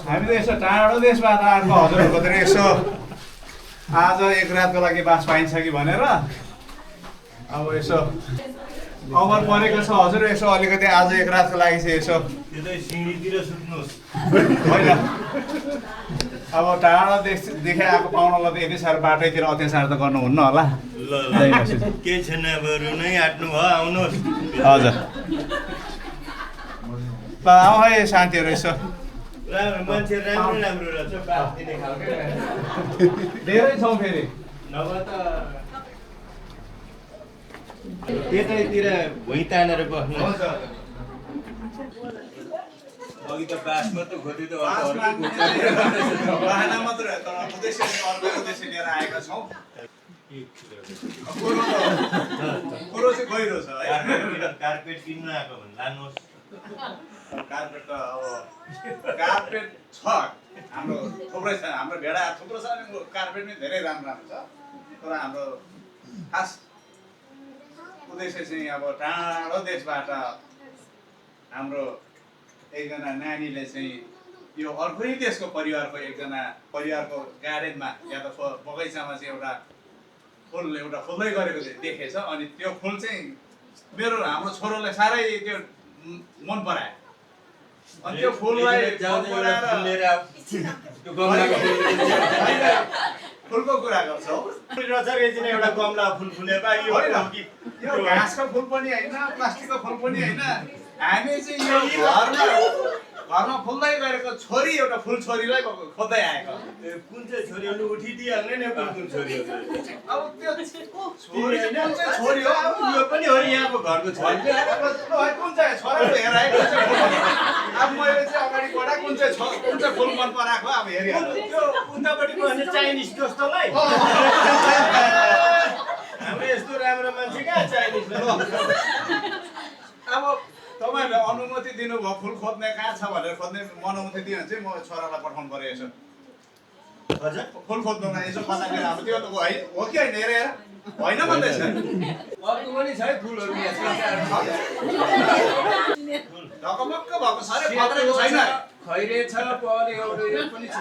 हामी त यसो टाढो देशबाट आएको हजुरहरूको त यसो आज एक रातको लागि बास पाइन्छ कि भनेर अब यसो अमर परेको छ हजुर यसो अलिकति आज एक रातको लागि चाहिँ यसो सिँढीतिर सुत्नुहोस् होइन अब टाढोदेखि आएको पाहुनालाई त यति साह्रो बाटैतिर अत्याचार त गर्नुहुन्न होला ल केही छैन अब रुनै आँट्नु भयो आउनुहोस् हजुर ल आऊ है शान्तिहरू यसो मान्छे राम्रो राम्रो रहेछ बात दिने खालको धेरै छौँ फेरि नभए त त्यतैतिर भुइँ तानेर बस्नु अघि त बास मात्र खोज्यो त बाहना मात्र तर उद्देश्य अर्को उद्देश्य लिएर आएका छौँ कुरो चाहिँ गहिरो छ है कार्पेट किन्न आएको भने लानुहोस् कार्पेट त अब कार्पेट छ हाम्रो थुप्रै छ हाम्रो भेडा थुप्रो छ अनि कार्पेट पनि धेरै राम्रो राम्रो छ तर हाम्रो खास उद्देश्य चाहिँ अब टाढो देशबाट हाम्रो एकजना नानीले चाहिँ यो अर्कै देशको परिवारको एकजना परिवारको गार्डनमा या त बगैँचामा चाहिँ एउटा फुल्दै गरेको चाहिँ देखेछ अनि त्यो फुल चाहिँ हाम्रो छोरोले साह्रै त्यो मन परायो अनि त्यो फुललाई फुलको कुरा गर्छौ एउटा गमला फुल फुलेर यो घाँसको फुल पनि होइन प्लास्टिकको फुल पनि होइन हामी चाहिँ यो घरमा फुल्दै गरेको छोरी एउटा फुल छोरीलाई खोज्दै आएको कुन चाहिँ छोरी उठिदिइहाल्ने नि कुन छोरी अब त्यो छोरी छोरी हो यो पनि हो यहाँको घरको छोरी कुन चाहिँ छोराको हेराएको अब मैले चाहिँ अगाडि बढा कुन चाहिँ फुल मन पराएको अब हेरिहाल्नु त्यो उतापट्टि बस्ने चाइनिज जस्तोलाई हाम्रो यस्तो राम्रो मान्छे कहाँ चाइनिज अब तपाईँहरूले अनुमति दिनुभयो फुल खोज्ने कहाँ छ भनेर खोज्ने अनुमति दियो भने चाहिँ म छोरालाई पठाउनु पर्यो यसो हजुर फुल खोज्नुमा यसो कतातिर अब त्यो त हो कि होइन हेरेर होइन भन्दैछ अर्को पनि छ है फुलहरू ढकमक्क भएको छ अरे खतरेको छैन खैरे छ परेहरू यो पनि छ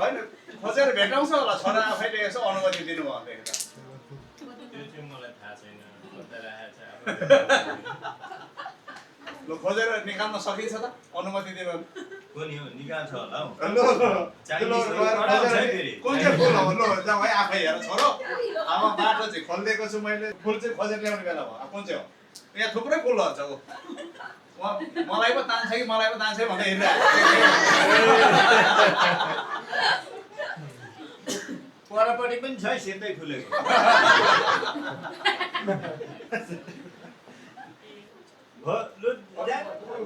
होइन खोजेर भेटाउँछ होला छोरा आफैले यसो अनुमति दिनुभयो भनेदेखि त त्यो चाहिँ मलाई थाहा छैन ल खोजेर निकाल्न सकिन्छ त अनुमति दिनु कुन हो निकाल्छ होला हौ कुन चाहिँ फुल हो ल जाउँ है आफै हेर छोरो अब बाटो चाहिँ खोलिदिएको छु मैले फुल चाहिँ खोजेर ल्याउने बेला भयो कुन चाहिँ हो यहाँ थुप्रै फुलहरू छ मलाई पो तान्छ कि मलाई पो तान्छ भन्दै हिँडिरहेको परपट्टि पनि छ सेतै फुलेको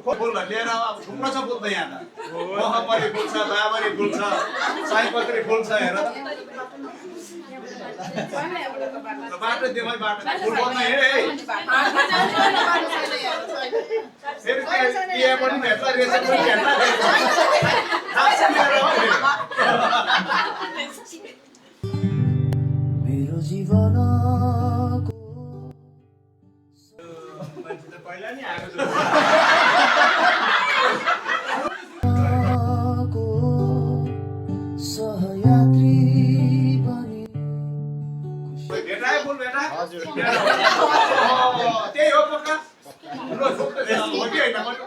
फुल लिएर अब थुप्रो छ फुल त यहाँ त मखमली फुल छ बाबरी फुल छ सयपत्री फुल छ हेर बाटो दिउँ है बाटो फुल खोज्न हिँडे है फेरि के पनि भेट्ला रेसन पनि भेट्ला मेरो जीवनको मान्छे त पहिला नि आएको सहयात्री बनी भेटायो फुल भेटा हजुर त्यही हो पक्का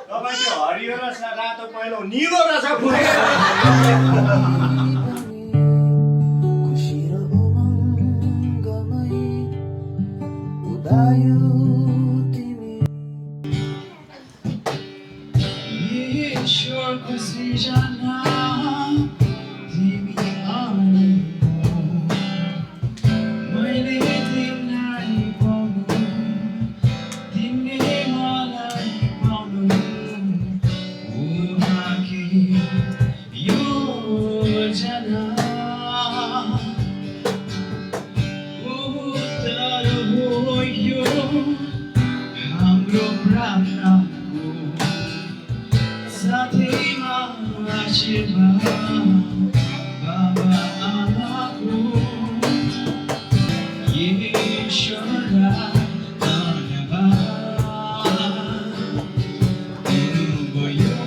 तपाईँको हरियो र रातो पहिलो निलो रहेछ फुल खुसी र उमङ्गमै उदायो तिमी ईश्वरको सृजना तिमी आनन्द मैले तिमीलाई पाउनु तिमीले मलाई पाउनु बाँकी योजना उत्तर हो यो हाम्रो प्रार्थनाको साथैमा आशीर्वाद बाबा आमाको ईश्वरलाई धन्यवाद दिनुभयो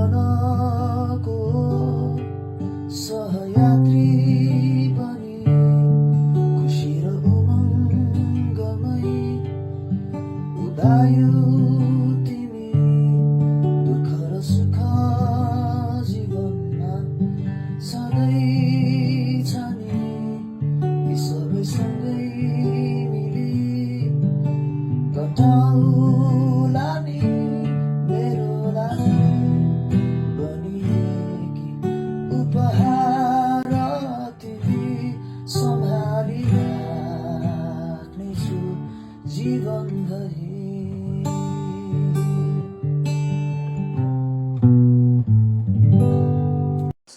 जीवनको सहयात्री बनी खुसी र उमङ्गमै उदायो तिमी दुःख र सुख जीवनमा सधैँ छ नि यी सबै सँगै मिली कटाउला नि मेरो लागि बनिएकी उपहार तिमी सम्हाली राख्नेछु जीवनभरि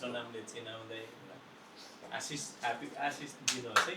सलामले चिनाउँदै आशिष दिनुहोस् है। आशिष दिनुहोस्।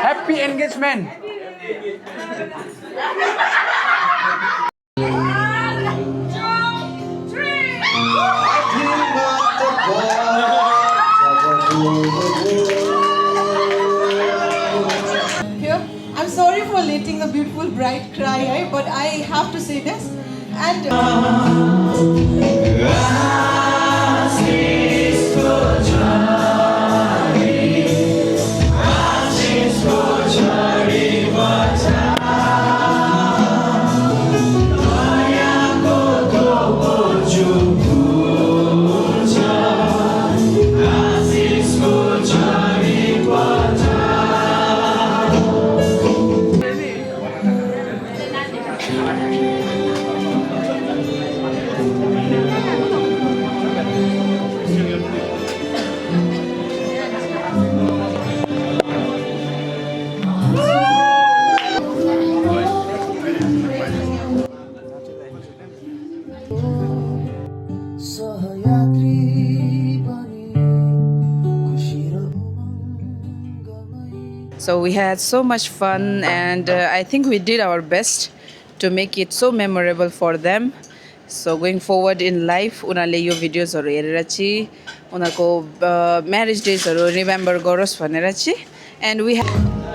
Happy engagement. Here, I'm sorry for letting the beautiful bride cry, but I have to say this. And So we had so much fun, and I think we did our best to make it so memorable for them. So going forward in life, उनीहरूले यो भिडियोजहरू हेरेर चाहिँ उनीहरूको marriage डेजहरू remember गरोस् भनेर चाहिँ, and we have